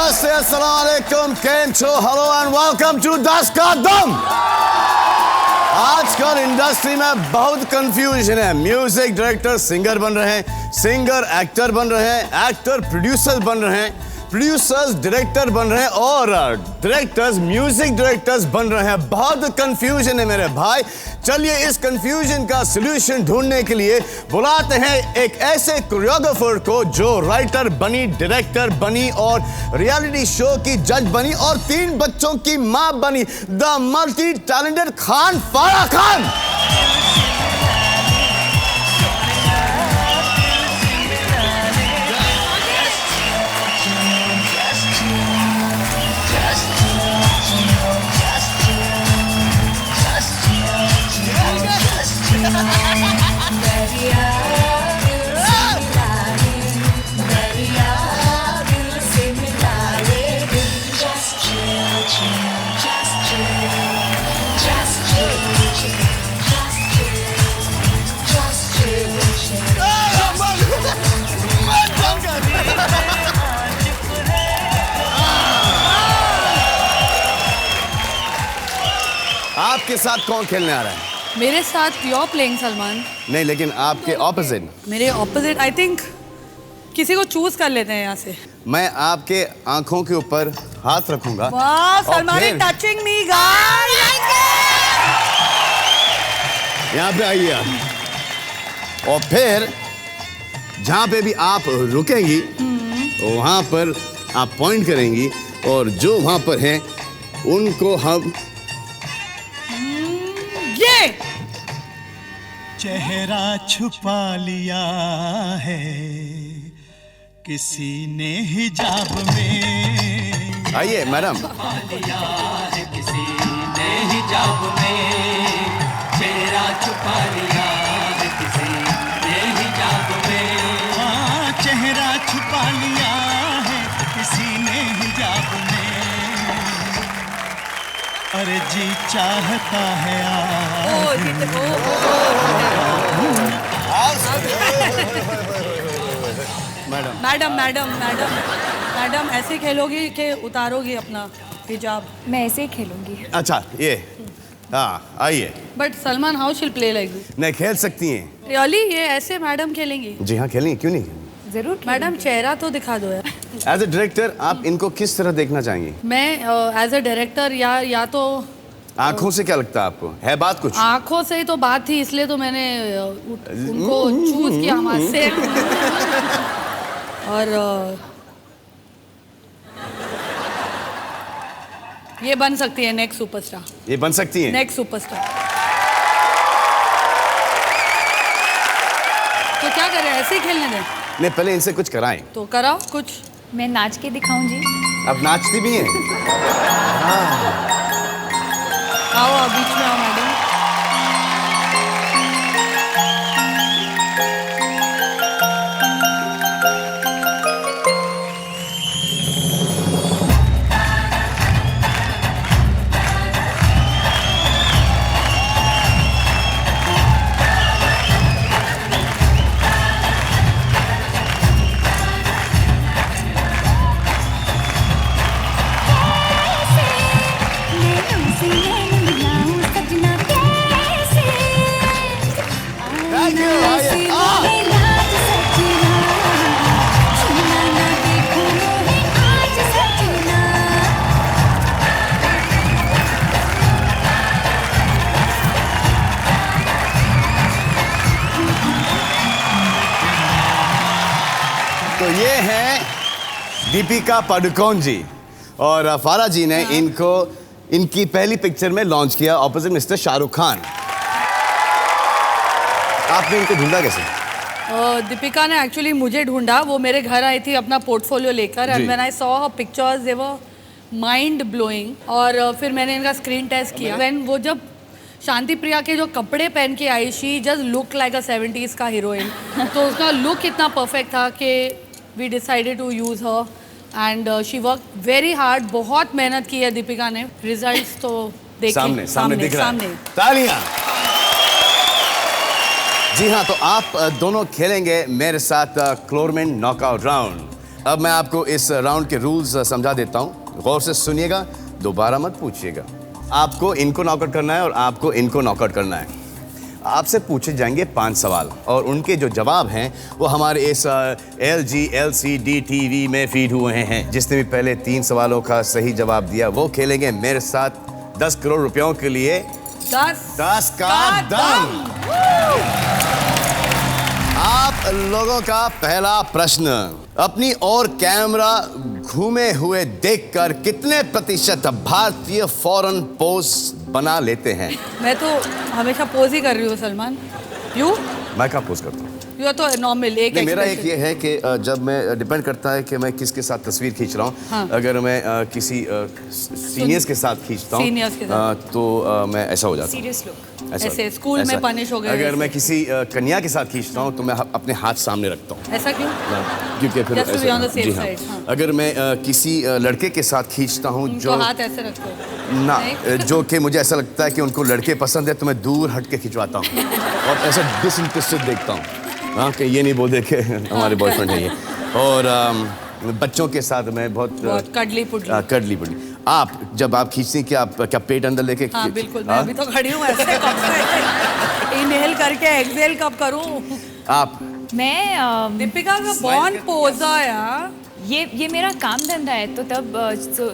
नमस्ते, अस्सलाम वालेकुम, केम छो, हेलो एंड वेलकम टू दस का दम। आजकल इंडस्ट्री में बहुत कंफ्यूजन है। म्यूजिक डायरेक्टर सिंगर बन रहे हैं, सिंगर एक्टर बन रहे हैं, एक्टर प्रोड्यूसर बन रहे हैं, प्रोड्यूसर्स डायरेक्टर बन रहे हैं और डायरेक्टर्स म्यूजिक डायरेक्टर्स बन रहे हैं। बहुत कंफ्यूजन है मेरे भाई। चलिए इस कंफ्यूजन का सलूशन ढूंढने के लिए बुलाते हैं एक ऐसे कोरियोग्राफर को जो राइटर बनी, डायरेक्टर बनी और रियलिटी शो की जज बनी और 3 बच्चों की मां बनी, द मल्टी टैलेंटेड खान फारा खान। आपके साथ कौन खेलने आ रहा है? मेरे साथ यू आर प्लेइंग सलमान। नहीं, लेकिन आपके ऑपोजिट। मेरे ऑपोजिट आई थिंक किसी को चूज कर लेते हैं यहाँ से। मैं आपके आंखों के ऊपर हाथ रखूंगा। वाह, Salman is touching me guys. यहाँ पे आइए आप। और फिर जहाँ पे भी आप रुकेंगी वहाँ पर आप पॉइंट करेंगी और जो वहाँ पर हैं उनको हम ये चेहरा छुपा लिया है किसी ने हिजाब में। आइए मैडम। लिया है किसी ने हिजाब में, चेहरा छुपा लिया है किसी ने हिजाब में। हाँ, चेहरा छुपा लिया है किसी ने हिजाब में। अरे जी चाहता है madam madam madam madam madam ऐसे खेलोगी कि उतारोगी अपना हिजाब? मैं ऐसे ही खेलूंगी। अच्छा ये हाँ आइए। बट सलमान हाउ शिल प्ले लाइक दिस? नहीं, खेल सकती हैं। रियली ये ऐसे मैडम खेलेंगी? जी हाँ, खेलेंगे, क्यों नहीं। जरूर मैडम चेहरा तो दिखा दो यार। एज ए डायरेक्टर आप इनको किस तरह देखना चाहेंगी? मैं एज अ डायरेक्टर या तो आंखों से क्या लगता है आपको? है बात कुछ? आंखों से ही तो बात थी, इसलिए तो मैंने उनको चूज किया हाथ से। और ये बन सकती है नेक्स्ट सुपरस्टार। ये बन सकती हैं नेक्स्ट सुपरस्टार। तो क्या करें, ऐसे ही खेलने दें? नहीं, पहले इनसे कुछ कराएं। तो कराओ कुछ। मैं नाच के दिखाऊं जी? अब नाचती भी हैं? आओ बीच में आओ मैडम। तो ये हैं दीपिका पादुकोण जी और फारा जी ने इनको इनकी पहली पिक्चर में लॉन्च किया ऑपोजिट मिस्टर शाहरुख खान। आपने इनको ढूंढा कैसे? दीपिका ने एक्चुअली मुझे ढूंढा। वो मेरे घर आई थी अपना पोर्टफोलियो लेकर and when I saw her pictures they were mind blowing. और फिर मैंने इनका स्क्रीन टेस्ट किया। व्हेन वो जब शांति प्रिया के जो कपड़े पहन के आई, she just look like a 70s का हीरोइन। तो उसका लुक इतना परफेक्ट था कि we decided to use her and she work very hard. बहुत मेहनत की है दीपिका ने। रिजल्ट्स तो देखिए सामने दिख रहा है। तालियां। जी हाँ, तो आप दोनों खेलेंगे मेरे साथ क्लोरमेन नॉकआउट राउंड। अब मैं आपको इस राउंड के रूल्स समझा देता हूँ, गौर से सुनिएगा, दोबारा मत पूछिएगा। आपको इनको नॉकआउट करना है और आपको इनको नॉकआउट करना है। आपसे पूछे जाएंगे 5 सवाल और उनके जो जवाब हैं वो हमारे इस LG LCD TV में फीड हुए हैं। जिसने भी पहले 3 सवालों का सही जवाब दिया वो खेलेंगे मेरे साथ 10 करोड़ रुपयों के लिए 10 का दम। आप लोगों का पहला प्रश्न, अपनी ओर कैमरा घूमे हुए देखकर कितने प्रतिशत भारतीय फौरन पोज बना लेते हैं? मैं तो हमेशा पोज ही कर रही हूँ सलमान। यू? मैं कहाँ पोज करता हूँ? यू तो नॉर्मल एक मेरा एक expression। ये है कि जब मैं डिपेंड करता है कि मैं किसके साथ तस्वीर खींच रहा हूँ। हाँ। अगर मैं किसी सीनियर्स के साथ खींचता Seniors के हूँ साथ। तो मैं ऐसा हो जाता हूँ। Serious look. ऐसे स्कूल में पनिश हो गए अगर वैसे। मैं किसी कन्या के साथ खींचता हूँ तो मैं अपने हाथ सामने रखता हूँ, ऐसा क्यों? क्योंकि फिर Just to be on the safe जी हाँ। side, हाँ। अगर मैं किसी लड़के के साथ खींचता हूँ उनको जो हाथ ऐसे रखते हो? ना नहीं? जो कि मुझे ऐसा लगता है कि उनको लड़के पसंद है तो मैं दूर हट के खिंचवाता हूँ और ऐसा डिसइंटरेस्टेड देखता हूँ, हाँ, कि ये नहीं बोल दे के हमारे बॉयफ्रेंड है ये। और बच्चों के साथ मैं बहुत कडली पुडली। कडली पुडली। आप जब आप खींचती हैं कि आप क्या पेट अंदर लेके हाँ बिल्कुल, मैं अभी तो खड़ी हूँ ऐसे कब से इनहेल करके एक्सहेल कब करूँ? आप मैं दीपिका का बॉर्न पोजर यार। ये मेरा काम धंधा है तो तब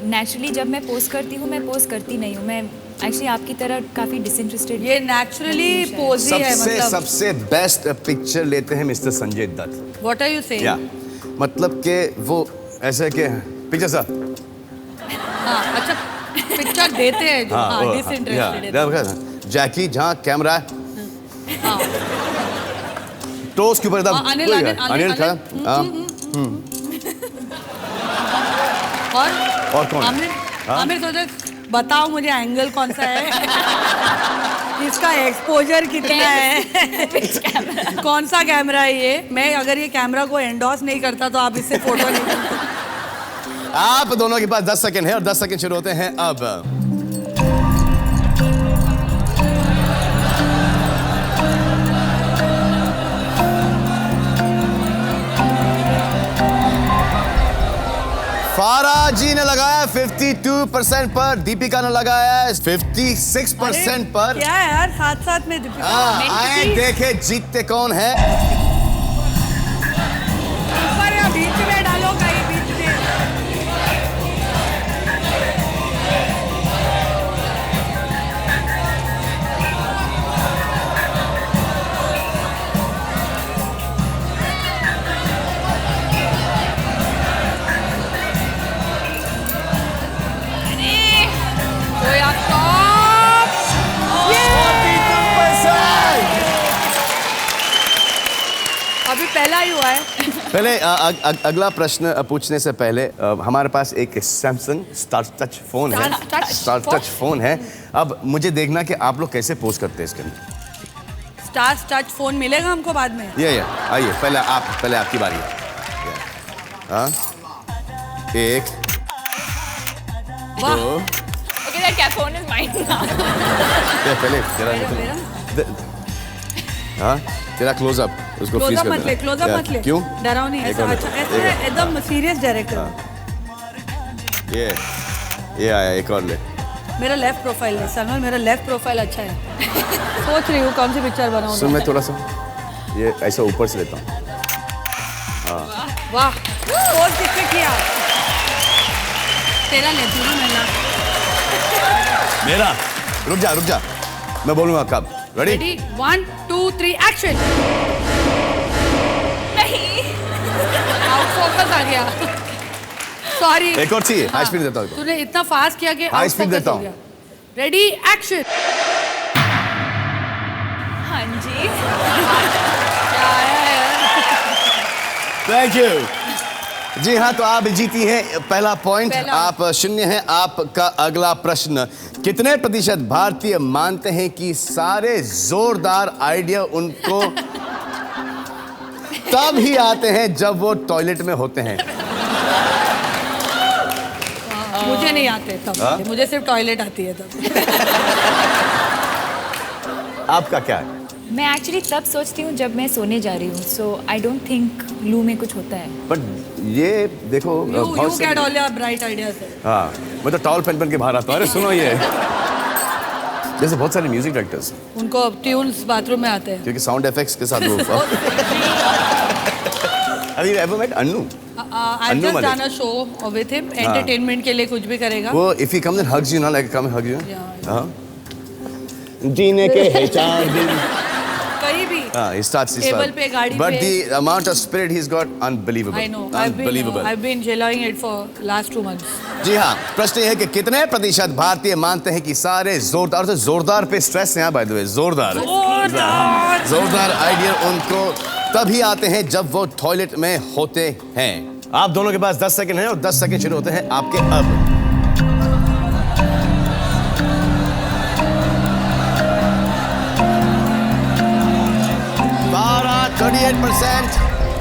नेचुरली जब मैं पोस्ट करती हूँ मैं पोस्ट करती नहीं हूँ। मैं एक्चुअली आपकी तरह काफ़ी डिसइंटरेस्टेड। ये नेचुरली पोज ही है मतलब। सबसे बेस्ट पिक्चर लेते हैं mister Sanjay Dutt. What are you saying? या मतलब कि वो ऐसे के पिक्चर सर। हाँ अच्छा, पिक्चर देते हैं जो, हाँ वो, डिसइंटरेस्टेड है। जैकी जहाँ कैमरा हाँ टोस के ऊपर एकदम अनिल खड़ा। और कौन? आमिर सोचे बताओ मुझे एंगल कौन सा है, इसका एक्सपोजर कितना है, कौन सा कैमरा है ये। मैं अगर ये कैमरा को एंडोर्स नहीं करता तो आप इससे फोटो नहीं। आप दोनों के पास 10 सेकंड है और 10 सेकंड शुरू होते हैं अब। फारा जी ने लगाया 52% पर, दीपिका ने लगाया 56% पर। क्या है यार, साथ साथ में दीपिका। आए देखे जीतते कौन है। ऊपर या बीच में डालो, कहीं बीच में। अभी पहला ही हुआ है। पहले अगला प्रश्न पूछने से पहले हमारे पास एक सैमसंग स्टार टच फोन है। स्टार टच फोन है। अब मुझे देखना कि आप लोग कैसे पोस्ट करते हैं इसके अंदर। स्टार टच फोन मिलेगा हमको बाद में। ये आइए, पहले आपकी बारी है। हाँ, एक, वाह। दो, Okay, that cat phone is mine now. ये पहले मेरा हाँ, तेरा क्लोजअप उसको फ्रीज क्लोजअप कर मत ले, क्लोजअप मत ले। क्यों? डराओ नहीं, एक ऐसा और ले, अच्छा एक ऐसा और ले। एकदम सीरियस डायरेक्टर। ये आया, एक और ले। मेरा लेफ्ट प्रोफाइल है सलमान, मेरा लेफ्ट प्रोफाइल अच्छा है। सोच रही हूँ कौन सी पिक्चर बनाऊँ। सुन, मैं थोड़ा सा ये ऐसा ऊपर से लेता हूँ। वाह, पोज किसने किया? तेरा लेती हूँ मैं ना। मेरा रुक जा, मैं बोलूँगा कब। रेडी? Ready 1 2 3 action. नहीं। आउट फोकस आ गया। सॉरी। एक और चाहिए, हाई स्पीड देता हूँ। तूने इतना फास्ट किया कि हाई स्पीड देता हूँ। Ready action. हाँ जी। क्या है यार? Thank you. जी हाँ, तो आप जीती हैं पहला पॉइंट। आप 0 हैं। आपका अगला प्रश्न, कितने प्रतिशत भारतीय मानते हैं कि सारे जोरदार आइडिया उनको तब ही आते हैं जब वो टॉयलेट में होते हैं? मुझे नहीं आते तब, मुझे सिर्फ टॉयलेट आती है तब। आपका क्या है? मैं एक्चुअली तब सोचती हूँ जब मैं सोने जा रही हूँ। सो आई डोंट थिंक लू में कुछ होता है। बट ये देखो You बहुत get all your bright ideas. हाँ मैं तो टॉल पहन के बाहर आता हूँ। अरे सुनो ये जैसे बहुत सारे म्यूजिक डायरेक्टर्स उनको ट्यून्स बाथरूम में आते हैं। क्योंकि साउंड इफेक्ट्स के साथ वो Have you ever met Annu? I've Annu just Malik. done a show with him. Entertainment के लिए कुछ भी करेगा। वो if he comes and hugs you, ना like come and hug you. Yeah. हाँ. जीने के है 4 दिन. कहीं भी। He starts. टेबल पे, गाड़ी But पे। the amount of spirit he's got, unbelievable. I know. Unbelievable. I've been enjoying it for last 2 months. जी हाँ, प्रश्न ये है कि कितने प्रतिशत भारतीय मानते हैं कि सारे जोरदार से जोरदार पे स्ट्रेस है बाय द वे जोरदार जोरदार आइडिया उनको तभी आते हैं जब वो टॉयलेट में होते हैं। आप दोनों के पास 10 सेकंड हैं और 10 सेकंड शुरू होते हैं आपके अब। 38%,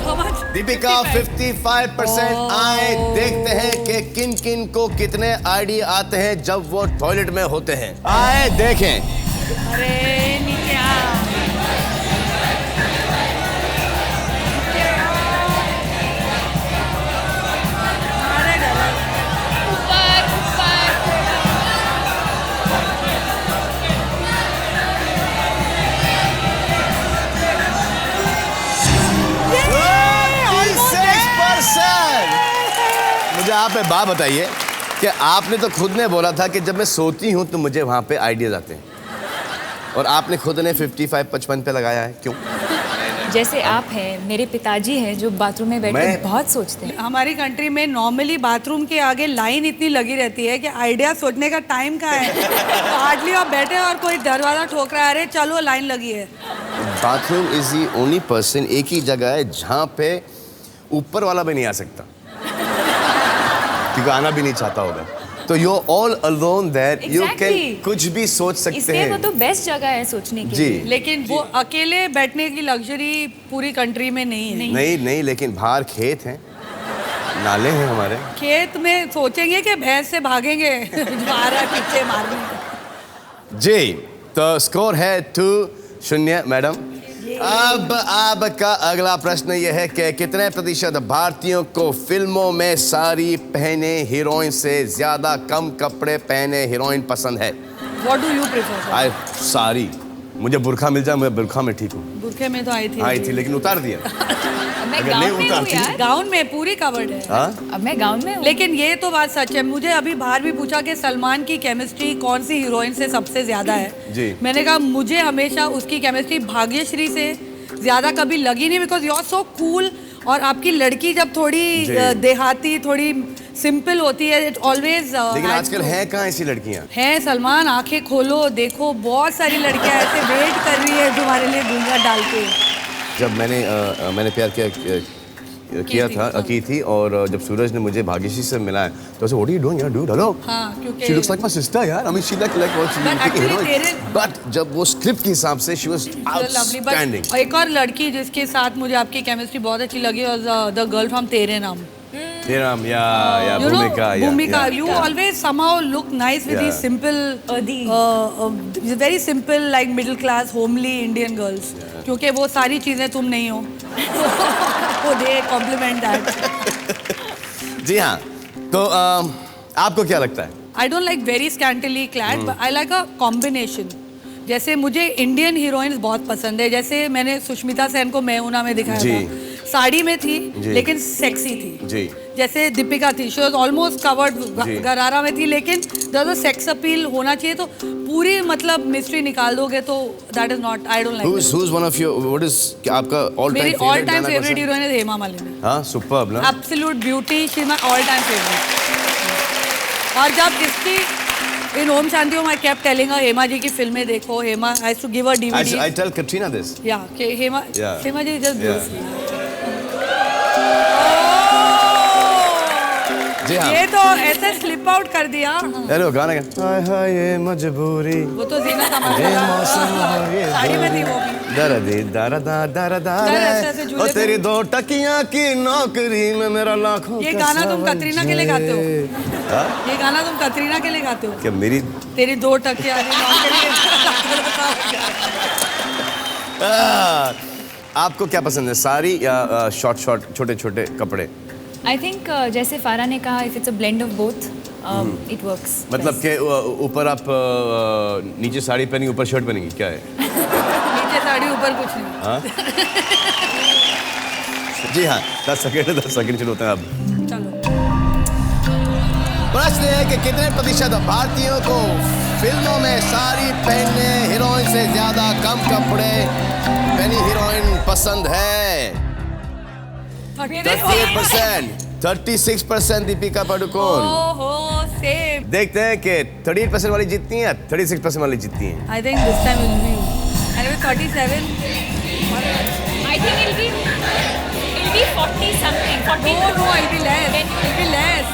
How much? दीपिका 55%। आए देखते हैं कि किन किन को कितने आइडिया आते हैं जब वो टॉयलेट में होते हैं। आए देखें। अरे नीचे आ। अरे डबल। मुझे आप एक बात बताइए कि आपने तो खुद ने बोला था कि जब मैं सोती हूँ तो मुझे वहाँ पे आइडियाज आते हैं और आपने खुद ने 55-55 पे लगाया है, क्यों? जैसे आप हैं, मेरे पिताजी हैं जो बाथरूम में बैठ के बहुत सोचते हैं। हमारी कंट्री में नॉर्मली बाथरूम के आगे लाइन इतनी लगी रहती है कि आइडिया सोचने का टाइम कहाँ है। तो हार्डली आप बैठे और कोई दरवाजा ठोक रहा है, अरे चलो लाइन लगी है। Bathroom is the only person, एक ही जगह है जहाँ पे ऊपर वाला भी नहीं आ सकता क्योंकि आना भी नहीं चाहता होगा। तो you all alone there, you can कुछ भी सोच सकते इसलिए हैं। वो तो बेस्ट जगह है सोचने के जी। लिए। लेकिन वो अकेले बैठने की लग्जरी पूरी कंट्री में नहीं है। नहीं, लेकिन बाहर खेत हैं, नाले हैं हमारे। खेत में सोचेंगे कि भैंस से भागेंगे मारा पीछे मारने। जी, तो स्कोर है 2-0 मैडम। अब आपका अगला प्रश्न यह है कि कितने प्रतिशत भारतीयों को फिल्मों में साड़ी पहने हीरोइन से ज्यादा कम कपड़े पहने हीरोइन पसंद है? What do you prefer? Sari. मुझे बुर्खा मिल जाए, मैं बुर्खा में ठीक हूँ। बुरखे में तो आई थी लेकिन उतार दिया। मैं अगर गाउन नहीं में हूँ उतारती- यार। गाउन में पूरी कवर्ड है। हाँ? अब मैं गाउन में हूँ। लेकिन ये तो बात सच है। मुझे अभी बाहर भी पूछा कि सलमान की केमिस्ट्री कौन सी हीरोइन से सबसे ज्यादा है। जी। मैंने कहा मुझे हमेशा उसकी केमिस्ट्री भाग्यश्री से ज्यादा कभी लगी नहीं, because you are so cool. और आपकी लड़की जब थोड़ी देहाती, थोड़ी सिंपल होती है, इट ऑलवेज। लेकिन आजकल है कहाँ ऐसी लड़कियाँ? है सलमान, आंखें खोलो देखो, बहुत सारी लड़कियां ऐसे वेट कर रही है तुम्हारे लिए घूंघट डाल के। जब मैंने प्यार किया था की थी, और जब सूरज ने मुझे भाग्यश्री से मिला है तो व्हाट आर यू डूइंग यार डूड, हेलो। हाँ, क्योंकि she looks like my sister यार, I mean she like But actually but जब वो स्क्रिप्ट के हिसाब से शी वाज आउटस्टैंडिंग। और एक और लड़की जिसके साथ मुझे आपकी केमिस्ट्री बहुत अच्छी लगी और द गर्ल फ्रॉम तेरे नाम। या You know, भूमिका, Bhumika, you always somehow look nice with these simple, very simple, like middle class, homely Indian girls. क्योंकि वो सारी चीजें तुम नहीं हो। वो दे compliment that. जी हाँ, तो आपको क्या लगता है? I don't like very scantily clad, but I like a combination. जैसे मुझे इंडियन हीरोइंस बहुत पसंद है। जैसे मैंने सुष्मिता सेन को मैं ऊना में दिखाया था, साड़ी में थी लेकिन सेक्सी थी। जी। जैसे दीपिका थी, शी वाज ऑलमोस्ट कवर्ड, गरारा में थी, लेकिन देयर सेक्स अपील होना चाहिए। तो पूरी मतलब मिस्ट्री निकाल दोगे तो that is not, I don't like. Who's one of your, what is आपका ऑल टाइम मेरी favourite? All time favourite heroine है हेमा मालिनी। हाँ, सुपर्ब ना। Absolute beauty, she is my all time favourite. और जब इसकी in Om Shanti Om, I kept telling her, Hema ji की फिल्में देखो। Hema, I to give her DVD. I tell Katrina this. या कि हेमा जी जस्ट Yeah. जी हाँ। ये तो ऐसे स्लिप आउट कर दिया। अरे वो गाना क्या? हाय हाय ये मजबूरी, वो तो जीना का ये मौसम हो ये साड़ी में थी वो भी। दरदी दरदा दरदा ऐसे झूले और पे। तेरी 2 टकियां की नौकरी में मेरा लाखों ये का गाना तुम सावन कतरीना के लिए गाते हो? हाँ? ये गाना तुम कतरीना के लिए गाते हो? क्या मेरी तेरी 2 टकियां आपको क्या पसंद है, साड़ी या शॉर्ट छोटे छोटे कपड़े? आई थिंक जैसे फारा ने कहा, if it's a blend of both it works. मतलब के ऊपर आप नीचे साड़ी पहनेंगे, ऊपर शर्ट पहनेंगी, क्या है? नीचे साड़ी ऊपर कुछ नहीं। हाँ? जी हाँ, 10 सेकंड शुरू होते हैं अब। चलो, प्रश्न है कि कितने प्रतिशत भारतीयों को फिल्मों में साड़ी पहनने हीरोइन से ज्यादा कम कपड़े पहनी हीरोइन पसंद है? 38%, 36% दीपिका पादुकोण। ओहो, सेम। देखते हैं कि 38% वाली जीतती हैं या 36% वाली जीतती हैं। I think this time will be you. And with 37. I think it be 40 something, 40। No, it'll be less. It'll be less.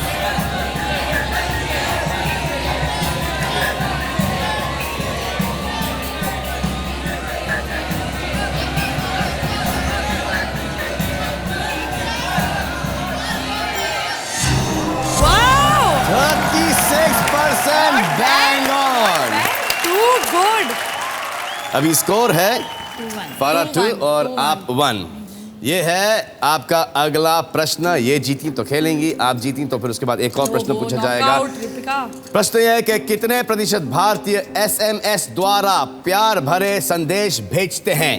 Wow! 36% bang on। Too good. अभी स्कोर है फारा 2 2-1, और 2-1। आप 1। ये है आपका अगला प्रश्न। ये जीती तो खेलेंगी, आप जीती तो फिर उसके बाद एक और प्रश्न पूछा जाएगा। प्रश्न यह है कि कितने प्रतिशत भारतीय SMS द्वारा प्यार भरे संदेश भेजते हैं?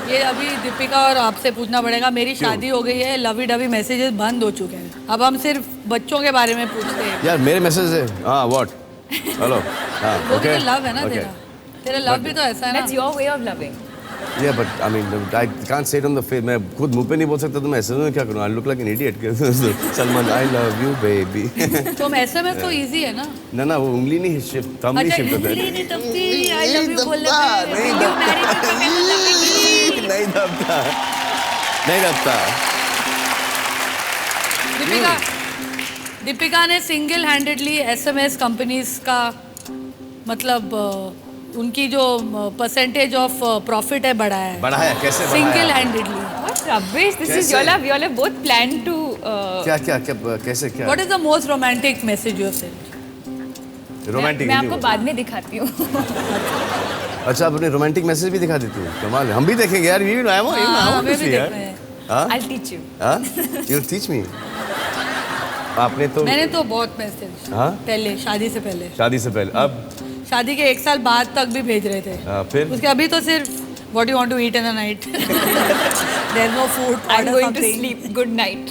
ये अभी दीपिका और आपसे पूछना पड़ेगा। मेरी शादी हो गई है, लवी डवी मैसेजेस बंद हो चुके हैं। अब हम सिर्फ बच्चों के बारे में पूछते हैं। यार मेरे मैसेज है। हाँ व्हाट, हेलो। हाँ वो भी ओके तो लव है ना तेरा। तेरा लव भी तो ऐसा है ना। That's your way of loving. Yeah, but I mean, I can't say it on the face. मैं खुद मुंह पे नहीं बोल सकता तो मैं ऐसे में क्या करूँ? I look like an idiot. Salman, I love you, baby. तो SMS तो इजी है ना। ना वो उंगली नहीं शिफ्ट, थंब नहीं शिफ्ट होता है। उंगली नहीं दबती, I love you बोलने पे। नहीं You marry me तो मैं दबेगी। नहीं दबता, नहीं दबता। दीपिका ने सिंगल हैंडेडली SMS कंपनीज का मतलब उनकी जो परसेंटेज ऑफ प्रॉफिट है बढ़ाया है। बढ़ाया कैसे बढ़ाया? Single handedly. What rubbish! This is कैसे? you all have both planned to. क्या कैसे क्या? What is the most romantic message you have sent? Romantic मैं आपको बाद में दिखाती हूँ। अच्छा, आप अपने रोमांटिक मैसेज भी दिखा देती हूँ। कमाल है, हम भी देखेंगे यार। हमें भी देखना है। I'll teach you. You'll teach me. आपने तो मैंने तो बहुत मैसेज हाँ? पहले शादी से पहले, शादी से पहले, अब शादी के 1 साल बाद तक भी भेज रहे थे। फिर उसके अभी तो सिर्फ What do you want to eat in the night? There's no food. I'm Order going to something. sleep. Good night.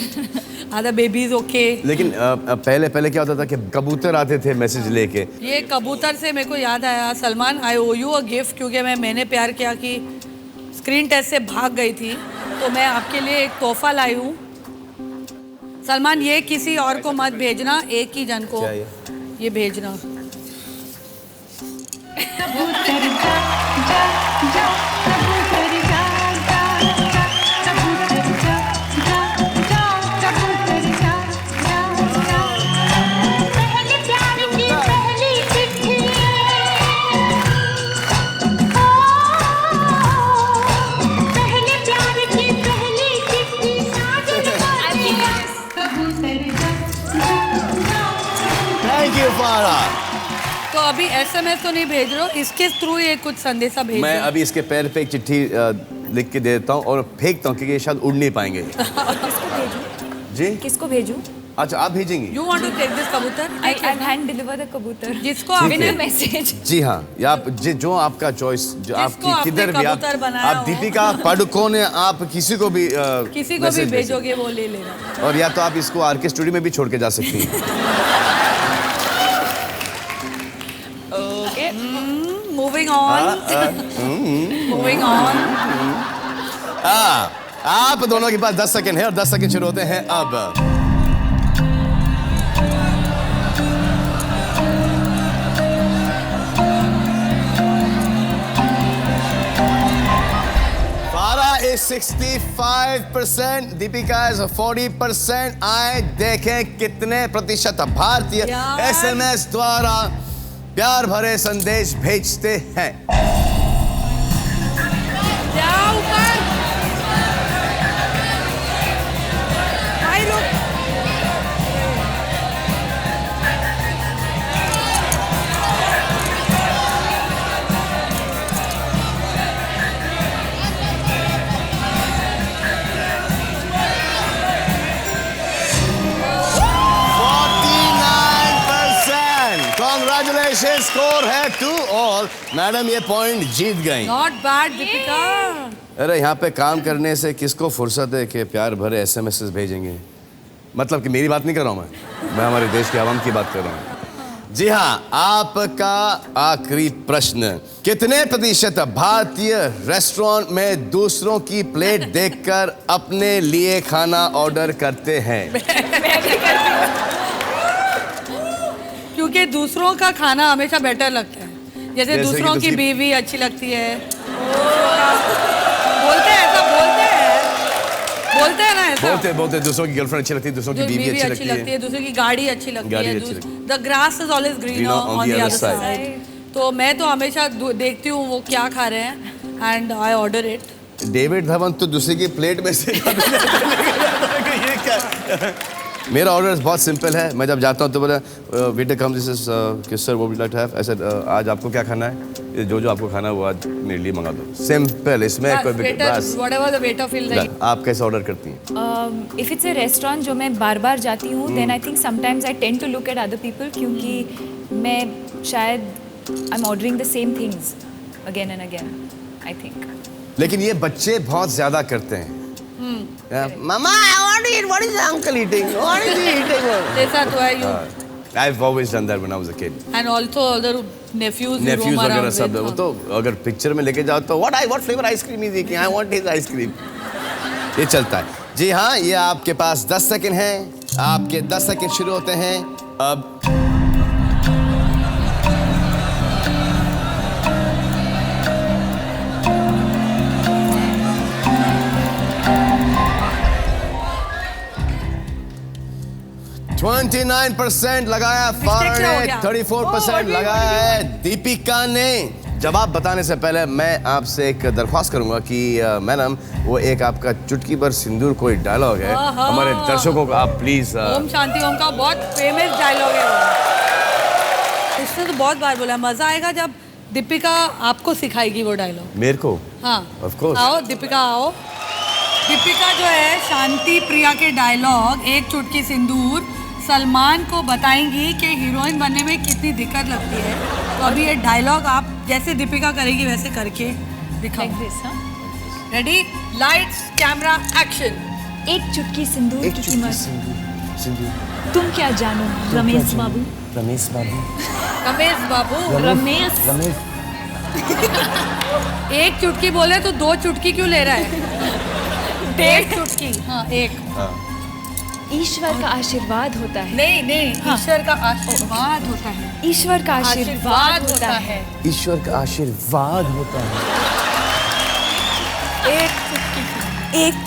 Are the babies okay? लेकिन पहले क्या होता था कि कबूतर आते थे मैसेज लेके। ये कबूतर से मेरे को याद आया, सलमान आई ओ यू अ गिफ्ट, क्योंकि मैंने प्यार किया कि स्क्रीन टेस्ट से भाग गई थी, तो मैं आपके लिए एक तोहफा लाई हूँ। सलमान, ये किसी और को मत भेजना, एक ही जन को क्या ये भेजना। कबूतर जा जा जा, कबूतर जा जा जा, कबूतर जा जा जा, कबूतर जा जा जा। पहले प्यार की पहली चिट्ठी, पहले प्यार की पहली चिट्ठी साजन वाली, कबूतर जा जा जा। थैंक यू फारा। तो अभी SMS तो नहीं भेज रहे हो, इसके थ्रू ये कुछ संदेशा भेज मैं दो। अभी इसके पैर पे एक चिट्ठी लिख के दे देता हूँ और फेंकता हूँ क्योंकि ये शायद उड़ नहीं पाएंगे। किसको भेजूं? जी किसको भेजूं? अच्छा, आप भेजेंगी? You want to take this कबूतर? I'll hand deliver the कबूतर. जिसको आपने है। Message. जी हाँ, या आप जो आपका चॉइस, जो जिसको आपकी आपने किधर भी कबूतर बनाया आप हो। दीपिका पादुकोण है, आप किसी को भी किसी को भी मैसेज भेज भेजोगे वो ले लेगा। सकते हैं। और या तो आप इसको RK स्टूडियो में भी छोड़ के जा सकती हैं। Okay. Moving on. Moving on. आप दोनों के पास 10 सेकंड है और 10 सेकंड शुरू होते हैं अब। फारा is 65%, दीपिका is 40%। आए देखें कितने प्रतिशत भारतीय यार। SMS द्वारा प्यार भरे संदेश भेजते हैं। जाओ ऊपर। भाई रुक। कॉन्ग्रेचुलेशन, स्कोर है 2-all। मैडम ये पॉइंट जीत गई। Not bad Deepika. अरे यहाँ पे काम करने से किसको फुर्सत है कि प्यार भरे एसएमएस भेजेंगे? मतलब कि मेरी बात नहीं कर रहा हूँ मैं हमारे देश के आवाम की बात कर रहा हूँ। जी हाँ, आपका आखिरी प्रश्न, कितने प्रतिशत भारतीय रेस्टोरेंट में दूसरों की प्लेट देखकर अपने लिए खाना ऑर्डर करते हैं? क्योंकि दूसरों का खाना हमेशा बेटर लगता है। जैसे दूसरों की बीवी अच्छी लगती है, बोलते हैं ऐसा, बोलते हैं ना ऐसा। बोलते दूसरों की गर्लफ्रेंड अच्छी लगती है, दूसरों की बीवी अच्छी लगती है, दूसरों की गाड़ी अच्छी लगती है। The grass is always greener on the other side. तो मैं तो हमेशा देखती हूँ वो क्या खा रहे हैं and I order it. David Dhawan तो दूसरे की प्लेट में से ये क्या? मेरा ऑर्डर बहुत सिंपल है। मैं जब जाता हूँ तो बोला वेटर कम, दिस इज किस सर वो लाइक टू हैव। ऐसा आज आपको क्या खाना है? जो आपको खाना है वो आज मेरे लिए मंगा दो। सिंपल, इसमें कोई बस whatever the waiter feel like. आप कैसे ऑर्डर करती हैं? इफ इट्स अ रेस्टोरेंट जो मैं बार बार जाती हूँ, then I think sometimes I tend to look at other people, क्योंकि मैं शायद I am ordering the same things again and again, I think. लेकिन ये बच्चे बहुत ज्यादा करते हैं। Mama, I want to eat. What is the uncle eating? What is he eating? जैसा तो है you. I've always done that when I was a kid. And also other nephews वगैरह सब, वो तो अगर पिक्चर में लेके जाओ तो what flavor ice cream is eating? I want his ice cream. ये चलता है। जी हाँ, ये आपके पास 10 सेकंड हैं। आपके 10 सेकंड शुरू होते हैं अब। %29 लगाया फारा ने, 34% लगाया है दीपिका ने। जवाब बताने से पहले मैं आपसे एक दरख्वास्त करूंगा कि मैडम वो एक आपका चुटकी भर सिंदूर कोई डायलॉग है हमारे दर्शकों का आप प्लीज। ओम शांति ओम का बहुत फेमस डायलॉग है वो। उसने तो बहुत बार बोला, मजा आएगा जब दीपिका आपको सिखाएगी वो डायलॉग। मेरे को? हाँ ऑफ कोर्स। आओ दीपिका आओ। दीपिका जो है शांति प्रिया के डायलॉग एक चुटकी सिंदूर सलमान को बताएंगी कि हीरोइन बनने में कितनी दिक्कत लगती है। तो अभी ये डायलॉग आप जैसे दीपिका करेगी वैसे करके दिखाओ। Ready, lights camera action. एक चुटकी सिंदूर, चुटकी मत। सिंदूर। तुम क्या जानो रमेश बाबू। रमेश बाबू। रमेश बाबू। रमेश। एक चुटकी बोले तो 2 चुटकी क्यों ले रहा है? एक चुटकी। हाँ एक। ईश्वर का आशीर्वाद होता है। नहीं ईश्वर का आशीर्वाद होता है। ईश्वर का आशीर्वाद होता है। ईश्वर का आशीर्वाद होता है। एक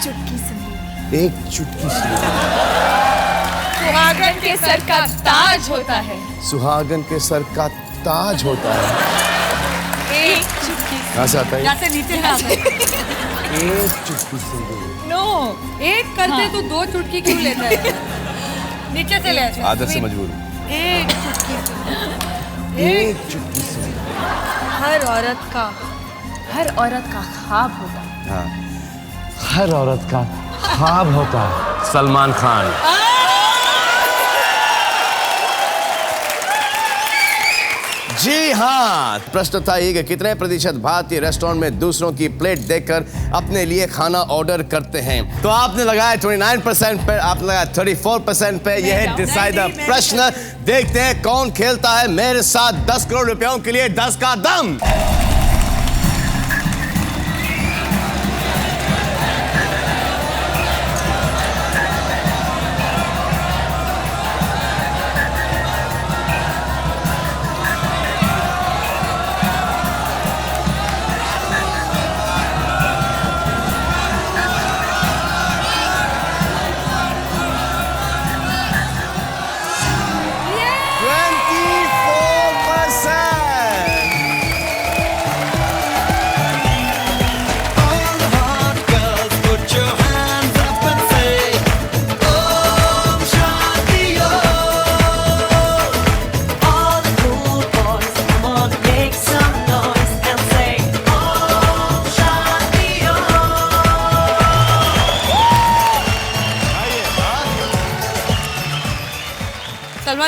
चुटकी सिंदूर। एक चुटकी सिंदूर। सुहागन के सर का ताज होता है। सुहागन के सर का ताज होता है। एक चुटकी। कहाँ से आता है? यहाँ से नीचे से आता है। एक चुटकी सिंदूर। नो, एक करते तो 2 चुटकी क्यों लेता है? नीचे से ले। आदत से मजबूर। एक चुटकी सिंदूर। एक चुटकी सिंदूर। हर औरत का ख्वाब होता है। हाँ, हर औरत का ख्वाब होता है। सलमान खान। जी हाँ, प्रश्न था ये कि कितने प्रतिशत भारतीय रेस्टोरेंट में दूसरों की प्लेट देखकर अपने लिए खाना ऑर्डर करते हैं? तो आपने लगाया 29% पे, आपने लगाया 34% पे। यह है डिसाइडर प्रश्न। देखते हैं कौन खेलता है मेरे साथ 10 करोड़ रुपयों के लिए 10 का दम।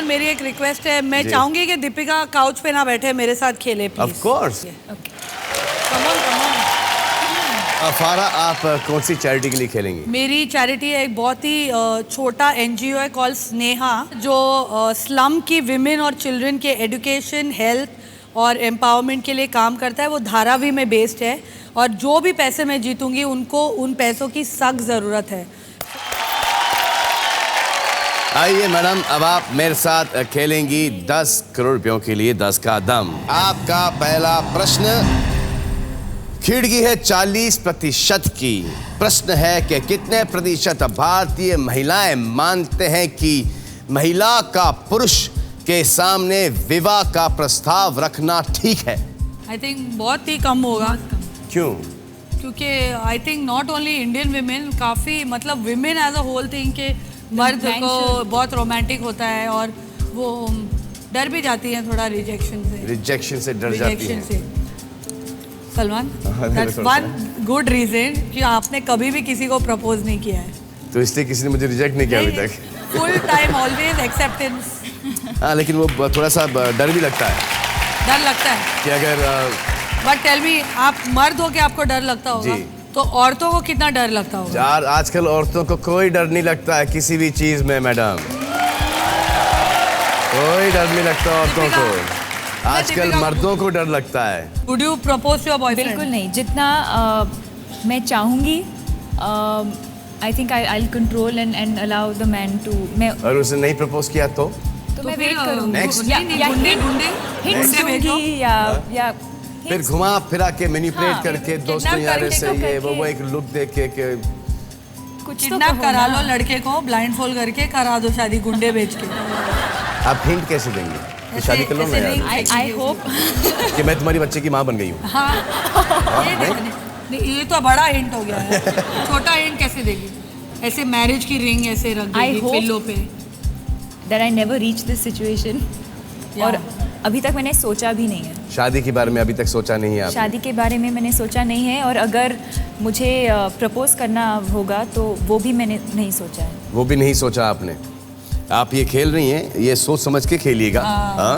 सलमान मेरी एक रिक्वेस्ट है, मैं चाहूंगी कि दीपिका काउच पे ना बैठे, मेरे साथ खेले please. Of course. Come on. फारा, आप कौन सी चैरिटी के लिए खेलेंगी? मेरी चैरिटी है एक बहुत ही छोटा एनजीओ है कॉल स्नेहा, जो स्लम की विमेन और चिल्ड्रन के एजुकेशन, हेल्थ और एम्पावरमेंट के लिए काम करता है। वो धारावी में बेस्ड है और जो भी पैसे मैं जीतूंगी उनको उन पैसों की सख्त ज़रूरत है। आइए मैडम, अब आप मेरे साथ खेलेंगी 10 करोड़ रुपयों के लिए 10 का दम। आपका पहला प्रश्न, खिड़की है 40% की। प्रश्न है कि कितने प्रतिशत भारतीय महिलाएं मानते हैं कि महिला का पुरुष के सामने विवाह का प्रस्ताव रखना ठीक है? आई थिंक बहुत ही कम होगा। क्यों? क्योंकि I think not only Indian women, काफ़ी मतलब women as a whole thing के मर्द को बहुत रोमांटिक होता है और वो डर भी जाती हैं थोड़ा रिजेक्शन से। रिजेक्शन से डर जाती हैं। Salman, that's one good reason कि आपने कभी भी किसी को प्रपोज नहीं किया है। तो इसलिए किसी ने मुझे रिजेक्ट नहीं किया अभी तक। Full time always acceptance. हाँ, लेकिन वो थोड़ा सा डर भी लगता है। डर लगता है कि अगर बट टेल मी, आप मर्द हो के आपको डर लगता होगा, तो औरतों को कितना डर लगता होगा? यार आजकल औरतों को कोई डर नहीं लगता है किसी भी चीज में मैडम, कोई डर नहीं लगता औरतों को। आजकल मर्दों को डर लगता है। Would you propose to your boyfriend? बिल्कुल नहीं, जितना मैं चाहूँगी I think I control and allow the man to. मैं और उसने नहीं प्रपोज किया तो मैं फिर, वेट करूँगी next? या गुंडे हिंट्स दूंगी या फिर घुमा फिरा के मैनिपुलेट हाँ, करके kidnap दोस्तों यार करके से तो ये करके। वो एक लुक देख के कुछ तो किडनैप कहो करा ना। लो लड़के को, ब्लाइंड फोल्ड करके करा दो शादी गुंडे बेच के। आप हिंट कैसे देंगे कि शादी कर लो ना यार, आई होप कि मैं तुम्हारी बच्चे की माँ बन गई हूँ? हाँ, ये तो बड़ा हिंट हो गया है। छोटा हिंट कैसे देगी? ऐसे मैरिज की रिंग ऐसे रख I देगी hope- पिल्लो पे। That I never reach this situation. और अभी तक मैंने सोचा भी नहीं है शादी के बारे में, अभी तक सोचा नहीं है आपने? शादी के बारे में मैंने सोचा नहीं है, और अगर मुझे प्रपोज करना होगा तो वो भी मैंने नहीं सोचा है। वो भी नहीं सोचा आपने? आप ये खेल रही हैं, ये सोच समझ के खेलिएगा। हाँ,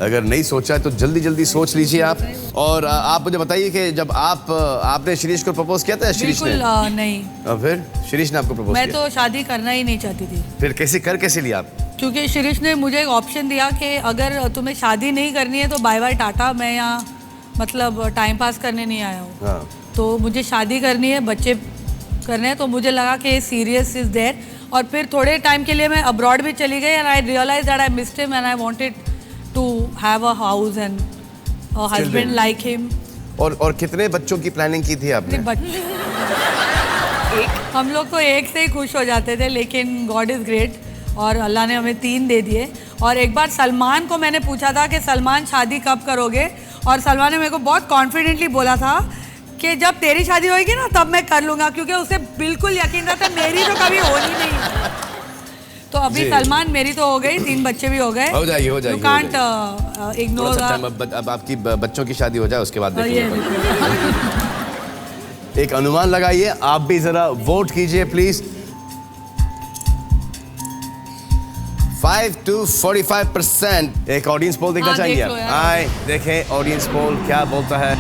अगर नहीं सोचा है तो जल्दी जल्दी सोच लीजिए आप। और आप मुझे बताइए कि जब आपने शिरीष को प्रपोज किया था या शिरीष ने? बिल्कुल नहीं। फिर शिरीष ने आपको प्रपोज मैं किया? तो शादी करना ही नहीं चाहती थी, फिर कैसे लिया आप? क्योंकि शिरीष ने मुझे एक ऑप्शन दिया कि अगर तुम्हें शादी नहीं करनी है तो बाय बाय टाटा, मैं यहाँ मतलब टाइम पास करने नहीं आया हूँ। हाँ। तो मुझे शादी करनी है, बच्चे करने हैं, तो मुझे लगा कि सीरियस इज देयर। और फिर थोड़े टाइम के लिए मैं अब्रॉड भी चली गई and I realise that I missed him and I wanted to have a house and a husband like him. और कितने बच्चों की प्लानिंग की थी आपने? हम लोग तो एक से ही खुश हो जाते थे, लेकिन गॉड इज़ ग्रेट और अल्लाह ने हमें 3 दे दिए। और एक बार सलमान को मैंने पूछा था कि सलमान शादी कब करोगे, और सलमान ने मेरे को बहुत कॉन्फिडेंटली बोला था कि जब तेरी शादी होगी ना तब मैं कर लूँगा, क्योंकि उसे बिल्कुल यकीन था मेरी तो कभी होनी नहीं। तो अभी सलमान मेरी तो हो गई, 3 बच्चे भी हो गए। हो जाएगी यू कांट इग्नोर। अब आपकी बच्चों की शादी हो जाए उसके बाद देखेंगे। एक अनुमान लगाइए, आप भी जरा वोट कीजिए प्लीज। 5 to 45%। एक ऑडियंस पोल देखना हाँ, चाहेंगे देख आप? लो यार। आए देखें ऑडियंस पोल क्या बोलता है।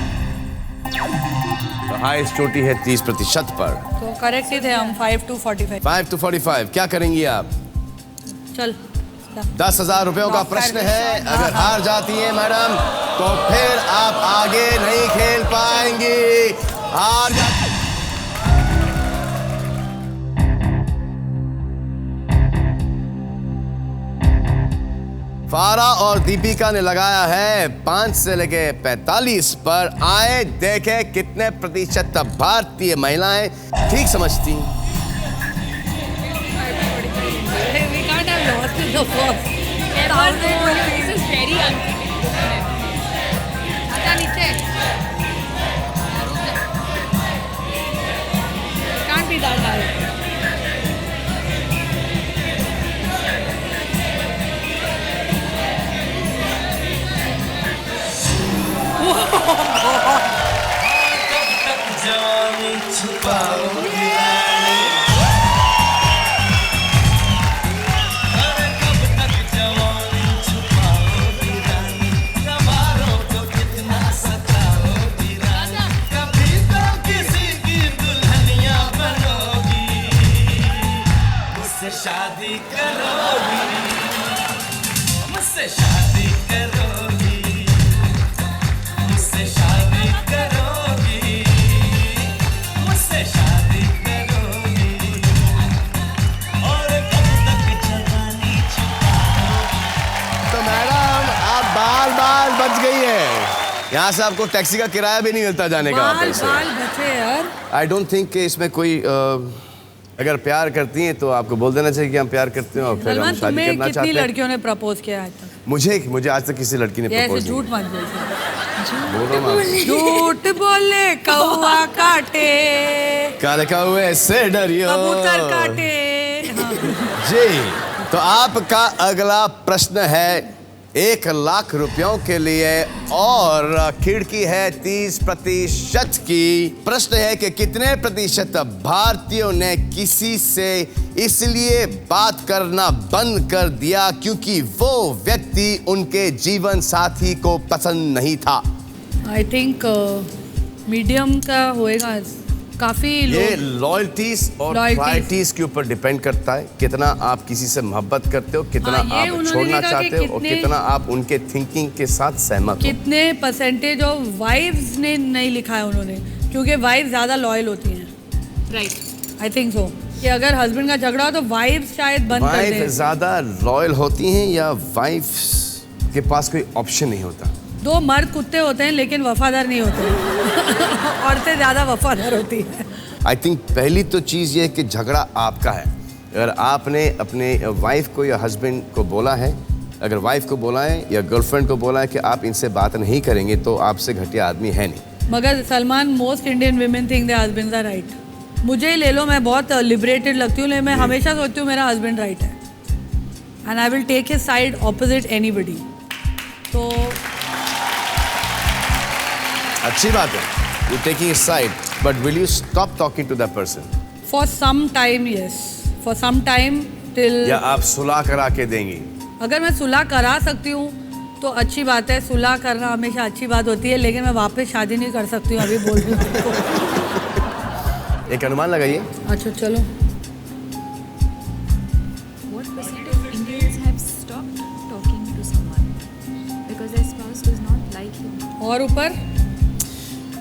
हाईएस्ट चोटी है 30% पर। तो करेक्ट ही थे हम। 5 to 45। 5 to 45 क्या करेंगी आप? चल 10,000 रुपयों का प्रश्न है। अगर हार जाती है मैडम तो फिर आप आगे नहीं खेल पाएंगी। हार जा फारा और दीपिका ने लगाया है 5 से लेके 45 पर। आए देखें कितने प्रतिशत भारतीय महिलाएं ठीक समझती। We can't have lost in the first. 1,000 is very अच्छा नीचे। Can't be that high. जवानी छुपाओगी अरे कब तक जवानी शादी करोगी, मुझसे शादी करोगी, मुझसे शादी करोगी, मुझसे शादी करोगी, और कब तक जवानी छुपाओगी। तो मैडम आप बाल बाल बच गई है। यहाँ से आपको टैक्सी का किराया भी नहीं मिलता जाने का बाल वापस से। बाल बचे यार। आई डोंट थिंक कि इसमें कोई अगर प्यार करती हैं तो आपको बोल देना चाहिए कि हम प्यार करते हैं और फिर हम सलमान, शादी तुम्हें करना कितनी चाहते हैं। लड़कियों ने प्रपोज किया आज तक? मुझे आज तक किसी लड़की ने ये ऐसे प्रपोज झूठ नहीं मत बोल। किया। बोल रहा हूँ मैं। झूठ बोले कौवा काटे, काले कौवे से डरियो। कबूतर काटे। हाँ। जी, तो आपका अगला प्रश्न है 1 लाख रुपयों के लिए और खिड़की है 30% की। प्रश्न है कि कितने प्रतिशत भारतीयों ने किसी से इसलिए बात करना बंद कर दिया क्योंकि वो व्यक्ति उनके जीवन साथी को पसंद नहीं था। आई थिंक मीडियम का होएगा। काफी ये लोग लॉयल्टीज और Loyalties। प्रायोरिटीज के ऊपर डिपेंड करता है कितना आप किसी से मोहब्बत करते हो, कितना हाँ, ये आप उन्होंने छोड़ना देखा कि चाहते हो और कितने- कितना आप उनके थिंकिंग के साथ सहमत हो। कितने परसेंटेज ऑफ वाइफ्स ने नहीं लिखा है उन्होंने, क्योंकि वाइफ ज़्यादा लॉयल होती हैं। राइट, आई थिंक सो कि अगर हस्बैंड का झगड़ा हो तो वाइफ शायद बंद कर वाइफ दे। ज्यादा लॉयल होती हैं या वाइफ के पास कोई ऑप्शन नहीं होता? दो मर्द कुत्ते होते हैं लेकिन वफादार नहीं होते। औरतें ज़्यादा वफादार होती हैं। आई थिंक पहली तो चीज़ ये है कि झगड़ा आपका है। अगर आपने अपने वाइफ को या हस्बैंड को बोला है, अगर वाइफ को बोला है या गर्लफ्रेंड को बोला है कि आप इनसे बात नहीं करेंगे तो आपसे घटिया आदमी है नहीं। मगर Salman, most Indian women think their husbands are right. मुझे ही ले लो, मैं बहुत लिबरेटेड लगती हूँ लेकिन मैं हमेशा सोचती हूँ मेरा हस्बैंड राइट है and I will take his side opposite anybody. तो अच्छी बात है, you taking his side, but will you stop talking to that person? For some time yes, for some time till. या आप सुलह करा के देंगी? अगर मैं सुलह करा सकती हूँ तो अच्छी बात है, सुलह करना हमेशा अच्छी बात होती है, लेकिन मैं वापस शादी नहीं कर सकती हूँ, अभी बोल रही हूँ। एक अनुमान लगाइए। अच्छा चलो। What percent of Indians have stopped talking to someone because their spouse does not like him? और ऊपर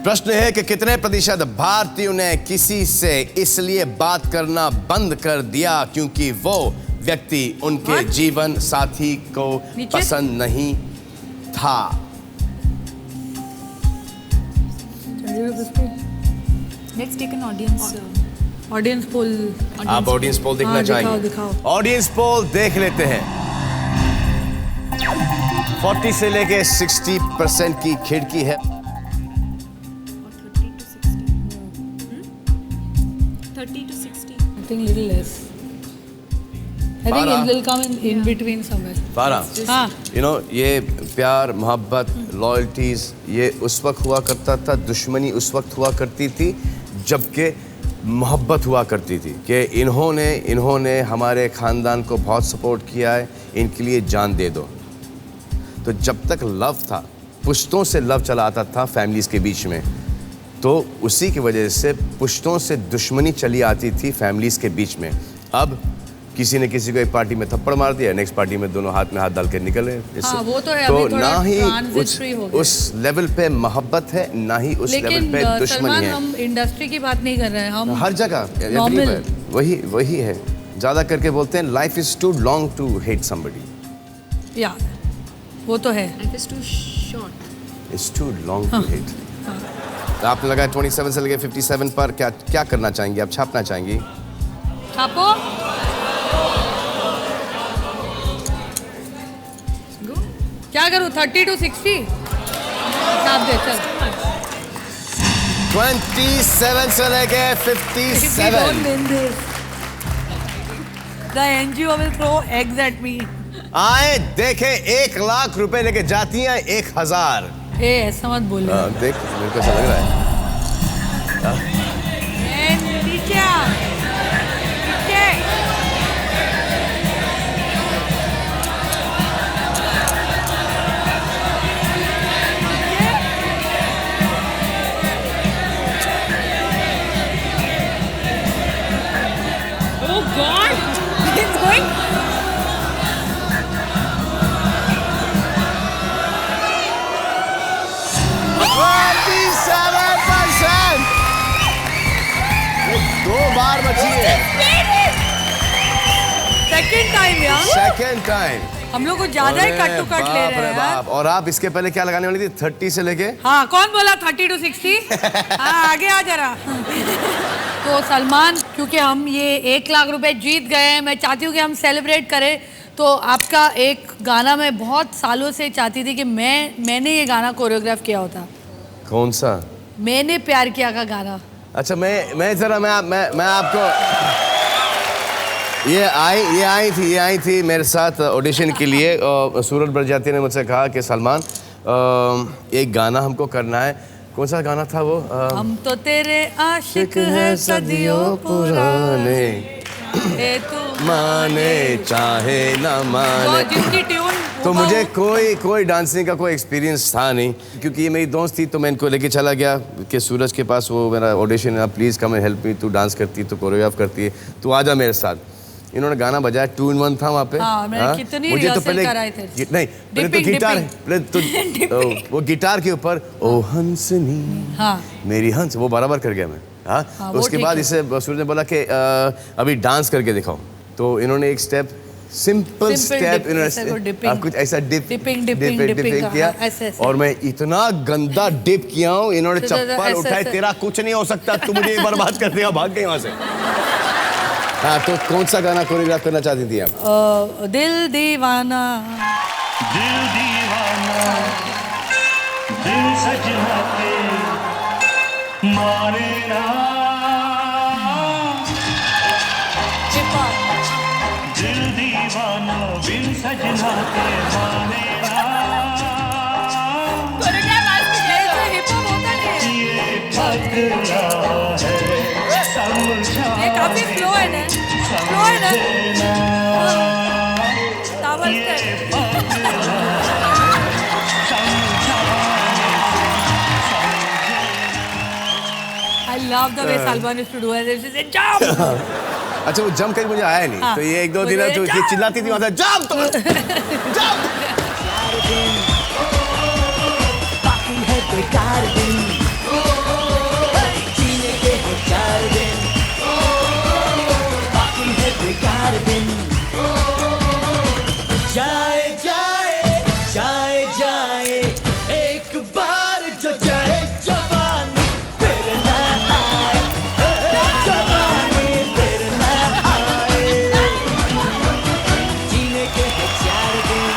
प्रश्न है कि कितने प्रतिशत भारतीयों ने किसी से इसलिए बात करना बंद कर दिया क्योंकि वो व्यक्ति उनके What? जीवन साथी को नीचे? पसंद नहीं था। Let's take an audience. Audience poll. आप ऑडियंस पोल देखना हाँ, चाहेंगे? दिखाओ। ऑडियंस पोल देख लेते हैं। 40 से लेके 60% की खिड़की है। Or 30 to 60. 30 to 60. I think little less. I think Farah? it will come in between somewhere. बारह। हाँ, यू नो, ये प्यार, मोहब्बत, लॉयल्टीज ये उस वक्त हुआ करता था, दुश्मनी उस वक्त हुआ करती थी जबकि मोहब्बत हुआ करती थी कि इन्होंने हमारे ख़ानदान को बहुत सपोर्ट किया है, इनके लिए जान दे दो। तो जब तक लव था, पुश्तों से लव चला आता था फैमिलीज़ के बीच में, तो उसी की वजह से पुश्तों से दुश्मनी चली आती थी फैमिलीज़ के बीच में। अब किसी ने किसी को एक पार्टी में थप्पड़ मार दिया, नेक्स्ट पार्टी में दोनों हाथ में हाथ डाल के निकल रहे हैं। हाँ, वो तो है, तो अभी थोड़ा ना ही transitory हो गया। उस लेवल पे मोहब्बत है, ना ही उस लेवल लेकिन पे दुश्मनी सलमान, है। हम इंडस्ट्री की बात नहीं कर रहे हैं, हम हर जगह Normal. everywhere, वही है। ज़्यादा करके बोलते हैं life is too long to hate somebody. या वो तो है। Life is too short. It's too long to hate. आपने लगाया 27 से लेके 57 पर, क्या करना चाहेंगी आप? छापना चाहेंगी? छापो। क्या करूँ? 30 to 60 छाप दे चल। 27 से लेके 57। The NGO will throw eggs at me. आए देखे, 1 लाख रुपए लेके जाती हैं 1000। ए ऐसा मत बोले। देख, मेरे को ऐसा लग रहा है। नीचे आ, नीचे। Oh God! बचिए। सेकंड टाइम यार, सेकेंड टाइम। हम लोग को ज्यादा ही कट टू कट ले रहे हैं यार। और आप इसके पहले क्या लगाने वाली थी? 30 से लेके? हाँ, कौन बोला 30 to 60? हाँ, आगे आ जरा। तो सलमान, क्योंकि हम ये 1 लाख रुपए जीत गए हैं, मैं चाहती हूँ कि हम सेलिब्रेट करें। तो आपका एक गाना मैं बहुत सालों से चाहती थी कि मैंने ये गाना कोरियोग्राफ किया होता। कौन सा? मैंने प्यार किया का गाना। अच्छा, मैं आपको ये आई थी मेरे साथ ऑडिशन के लिए। सूरज बरजाती ने मुझसे कहा कि सलमान एक गाना हमको करना है। कौन सा गाना था वो? हम तो तेरे आशिक हैं सदियों पुराने, ए तू माने चाहे ना माने। जिसकी ट्यून तो मुझे कोई डांसिंग का कोई एक्सपीरियंस था नहीं, क्योंकि ये मेरी दोस्त थी। तो मैं इनको लेके चला गया कि सूरज के पास वो मेरा ऑडिशन है, please come and help me. तू डांस करती है, तू कोरियोग्राफ करती है, तू आजा मेरे साथ। इन्होंने गाना बजाया, 2 in 1 था वहाँ पे। मैंने कितनी मुझे तो रिहर्सल कराए थे। नहीं, पहले तो गिटार, पहले तो वो गिटार के ऊपर ओ हंसनी, हाँ, मेरी हंस, वो बराबर कर गया मैं। हाँ, वो उसके ठीक बाद है। इसे सूरज ने बोला कि अभी डांस करके दिखाओ। तो इन्होंने एक स्टेप, सिंपल स्टेप, इन्होंने कुछ ऐसा डिपिंग किया। और मैं इतना गंदा डिप किया हूँ, इन्होंने चप्पल उठाई, तेरा कुछ नहीं हो सकता, तू मुझे बर्बाद कर देगा, भाग गए वहां से। हाँ, तो कौन सा गाना कोरियोग्राफ करना चाहती थी आप? दिल दीवाना, दिल दीवाना, दिल सजना के मारे ना, दिल दीवाना, दिल सजना के मारे ना, ये पगला है समझा, ये काफी स्लो है ना, स्लो है ना, towel step. I love the way Salman used to do it. She said, jump! अच्छा, वो जंप करके मुझे आया नहीं। हाँ, तो ये 1-2 दिन जो ये चिल्लाती थी वहाँ से, जंप तो जंप। बाकी है बेकार दिन, जीने के हो 4 दिन, बाकी है बेकार दिन। जाए जाए जाए जाए एक बार जो जाए जवानी, फिर ना आए, जवानी फिर ना आए, जीने के है 4 दिन।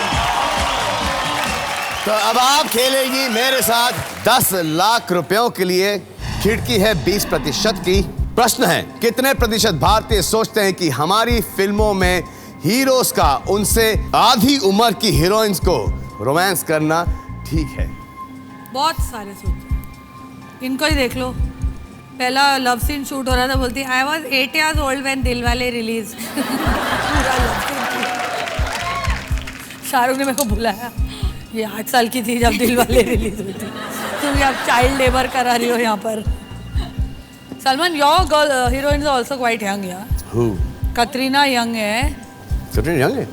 तो अब आप खेलेंगी मेरे साथ 10 लाख रुपयों के लिए। खिड़की है 20% की। प्रश्न है, कितने प्रतिशत भारतीय सोचते हैं कि हमारी फिल्मों में हीरोज का उनसे आधी उम्र की हीरोइंस को रोमांस करना ठीक है? बहुत सारे सोचते। इनको ही देख लो, पहला लव सीन शूट हो रहा था, बोलती I was 8 years old when Dilwale release. पूरा लव सीन। शाहरुख ने मेरे को बुलाया, ये 8 साल की थी जब दिलवाले रिलीज हुई थी, तुम अब चाइल्ड लेबर करा रही हो यहाँ पर। Salman, your girl heroines are also quite young यार। Who? कतरीना यंग है। कतरीना यंग है?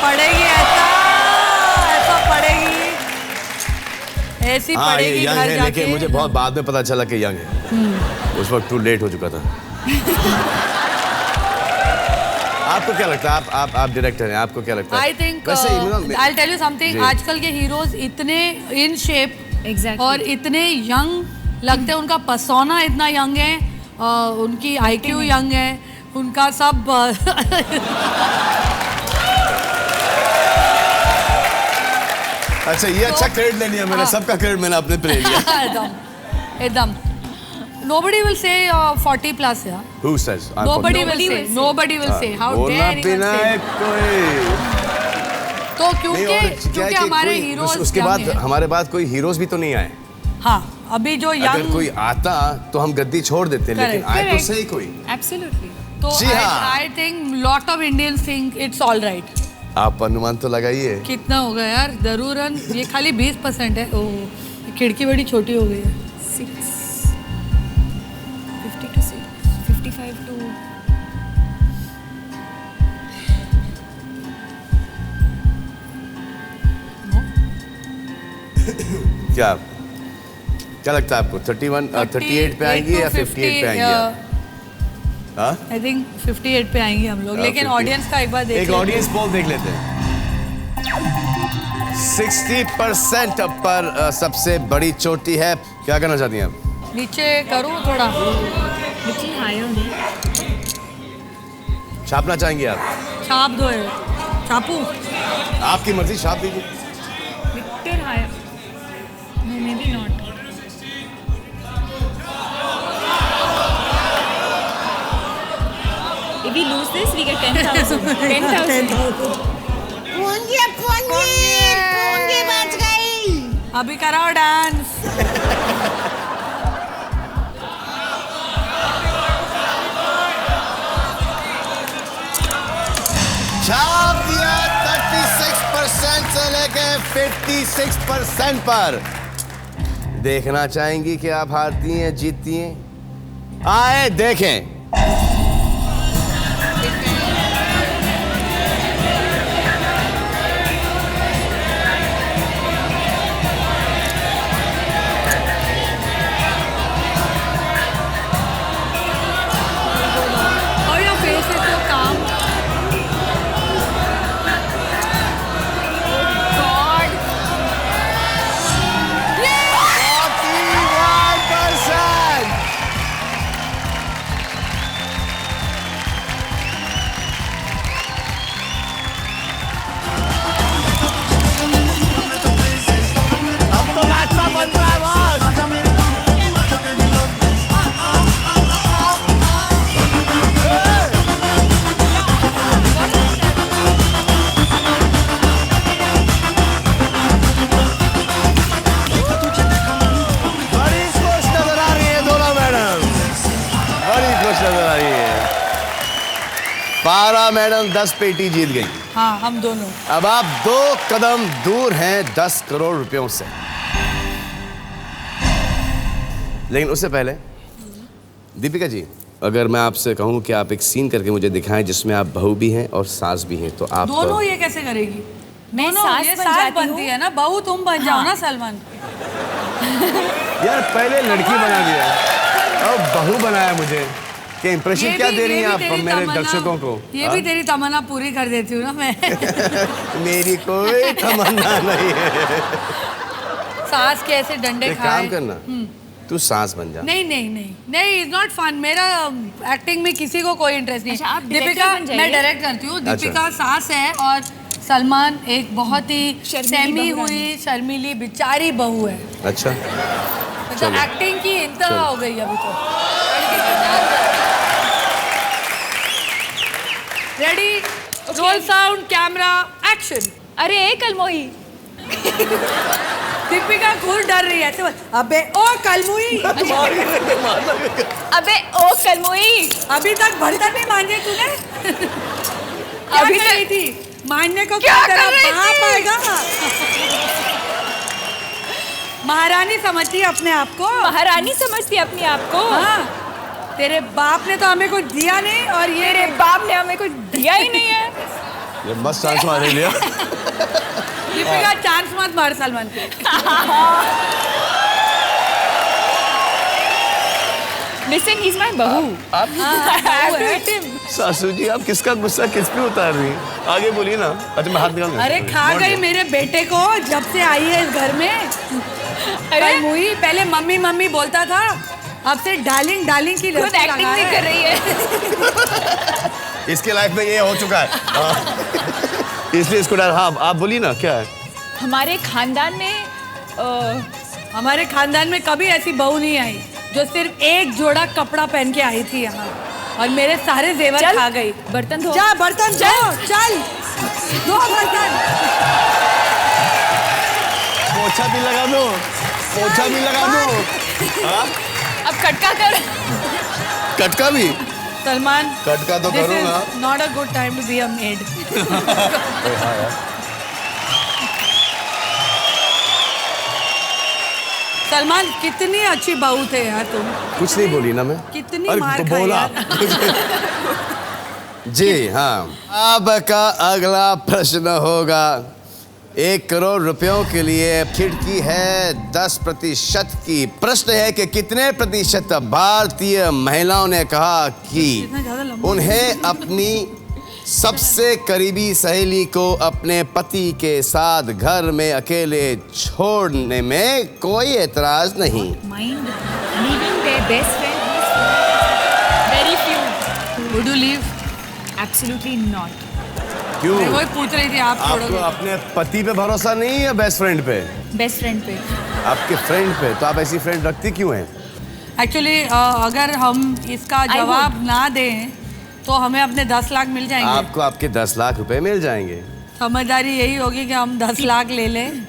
पढ़ेगी ऐसा पढ़ेगी, ऐसी हाँ, ये पढ़ेगी यंग घर है, जाके। लेकिन मुझे बहुत बाद में पता चला कि यंग है। उस वक्त टू लेट हो चुका था। आपको क्या लगता है? आप डायरेक्टर हैं, आपको क्या लगता है? आई थिंक वैसे आई टेल यू समथिंग, आजकल के हीरोज इतने इन शेप Exactly. और इतने यंग लगते हैं, उनका पर्सोना इतना यंग है, उनकी IQ यंग है, उनका सब अच्छा, ये अच्छा क्रेडिट ले लिया मैंने, सबका क्रेडिट मैंने अपने पे ले लिया। एकदम nobody will say 40 plus yeah. Who says? Nobody will say how dare anyone say. तो क्योंकि हमारे हीरोज उसके बाद हमारे बाद कोई हीरोज भी तो नहीं आए। हाँ, अभी जो अगर यंग कोई आता तो हम गद्दी छोड़ देते, लेकिन आए तो सही कोई। Absolutely. तो जी हाँ। I think lot of Indians think it's all right. आप अनुमान तो लगाइए। कितना होगा यार? जरूरन ये खाली 20% है। ओह, खिड़की बड़ी छोटी हो गई है। 50 to 55 to क्या क्या लगता है आपको 31 38 पे आएंगी या 58 पे आएंगी आप? हाँ? आई थिंक 58 पे आएंगे हम लोग, लेकिन 58 ऑडियंस का एक बार देख एक लेते ऑडियंस पोल देख लेते हैं। 60% पर सबसे बड़ी चोटी है। क्या करना चाहती हैं आप? हैं। नीचे करूँ थोड़ा? Little higher. छापना चाहेंगी आप? छाप दो है। छापू? आपकी मर्जी, छाप दीजिए। Little higher. No, maybe not. If we lose this, we get 10,000. 10,000. बच गई। अभी कराओ डांस। छाप दिया 36% से लेके 56% पर। देखना चाहेंगी कि आप हारती हैं जीतती हैं? आए देखें। और your face is so calm. God. 41%। अब तो रास्ता बन रहा है बॉस। बड़ी खुश नजर आ रही है दोनों मैडम, बड़ी खुश नजर आ रही है। पारा मैडम 10 पेटी जीत गई। हाँ, हम दोनों। अब आप 2 कदम दूर हैं 10 करोड़ रुपयों से। लेकिन उससे पहले दीपिका जी, अगर मैं आपसे कहूं कि आप एक सीन करके मुझे दिखाएं जिसमें आप बहू भी हैं और सास भी हैं, तो आप दोनों ये कैसे करेगी? मैं दोनों सास ये बन सास जाती बनती हूँ। है ना, बहू तुम बन जाओ ना सलमान। यार पहले लड़की बना दिया, अब बहू बनाया मुझे। क्या इंप्रेशन क्या दे रही हैं आप मेरे दर्शकों को? ये भी तेरी तमन्ना पूरी कर देती हूँ ना मैं। मेरी कोई तमन्ना नहीं है। सास के ऐसे डंडे एक खाए। काम करना, तू सास बन जा। नहीं नहीं नहीं नहीं, इज नॉट फन। मेरा एक्टिंग में किसी को कोई इंटरेस्ट नहीं। अच्छा, आप director दीपिका, बन जाइए। मैं डायरेक्ट करती हूँ। अच्छा। दीपिका सास है और सलमान एक बहुत ही शर्मीली सहमी बहू हुई शर्मीली बेचारी बहू है। अच्छा, मतलब एक्टिंग की इंतहा चलो। हो गई अभी तो। Ready, role sound camera action. अरे कलमोही। दीपिका खुद डर रही है ऐसे बोल, अबे ओ कलमुई। अबे ओ कलमोही। अभी तक बर्तन नहीं मांजे तूने? क्या अभी कर तक- रही थी? मानने को क्या तेरा कर रही बाप थी? आएगा। महारानी समझती है अपने आप को। महारानी समझती है अपने आप को। हाँ, तेरे बाप ने तो हमें कुछ दिया नहीं और ये मेरे बाप ने हमें कुछ दिया ही नहीं है। ये मस्त चांस मार लिया। दीपिका चांस मत मार सलमान को। Listen, he's my बहू। I have to hit him. सासू जी, आप किसका गुस्सा किस पे उतार रही हैं? आगे बोलिए ना। अच्छा, मैं हाथ निकाल। अरे खा गई मेरे बेटे को जब से आई है इस घर में। अरे मुई पहले मम्मी मम्मी बोलता था, अब से डार्लिंग डार्लिंग की खुद लड़की एक्टिंग लगा नहीं है। कर रही है। इसके लाइफ में ये हो चुका है। हाँ। इसलिए इसको डर। हाँ, आप बोलिए ना, क्या है? हमारे खानदान में हमारे खानदान में कभी ऐसी बहू नहीं आई जो सिर्फ एक जोड़ा कपड़ा पहन के आई थी यहाँ और मेरे सारे जेवर चल, खा गई। बर्तन धो। जा बर्तन धो, चल धो बर्तन। पोछा भी लगा दो, पोछा भी लगा दो। हाँ? अब कटका कर। कटका भी? सलमान, कटका तो करूँगा। Not a good time to be a maid. हाँ यार। सलमान, कितनी अच्छी बहू थे यार तुम। कुछ नहीं बोली ना मैं। कितनी अरे, मार तो खाई बोला। यार। जी हाँ, आपका अगला प्रश्न होगा 1 करोड़ रुपयों के लिए खिड़की है 10% की। प्रश्न है कि कितने प्रतिशत भारतीय महिलाओं ने कहा कि ज़्यादा लंबा उन्हें अपनी सबसे करीबी सहेली को अपने पति के साथ घर में अकेले छोड़ने में कोई एतराज नहीं। Mind leaving their best friend is very few. Would you leave? Absolutely not. क्यों? मैं वही पूछ रही थी, आप आपको छोड़ोगे? अपने पति पे भरोसा नहीं है या बेस्ट फ्रेंड पे? Best friend पे. आपके फ्रेंड पे। तो आप ऐसी फ्रेंड रखती क्यों हैं? एक्चुअली अगर हम इसका I जवाब ना दें तो हमें अपने 10 लाख मिल जाएंगे। आपको आपके 10 लाख रुपए मिल जाएंगे। समझदारी यही होगी कि हम 10 लाख ले लें,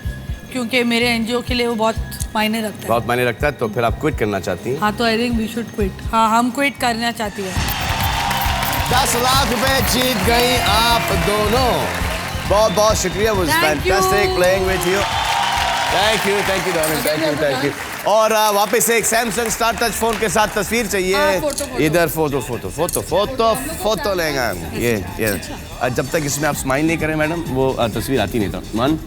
क्योंकि मेरे एनजीओ के लिए वो बहुत मायने रखता है। बहुत मायने रखता है। तो फिर आप क्विट करना चाहती हैं? हाँ, तो I think we should quit. हाँ, हम क्विट करना चाहती हैं। 10 लाख रुपए जीत गई आप दोनों। बहुत बहुत शुक्रिया। was Thank you. fantastic playing with you. Thank you darling, thank you. और वापस एक सैमसंग स्टार टच फोन के साथ तस्वीर चाहिए। हाँ, फोटो। इधर फोटो लेंगे हम। ये जब तक इसमें आप स्माइल नहीं करें मैडम, वो तस्वीर आती नहीं। तो मन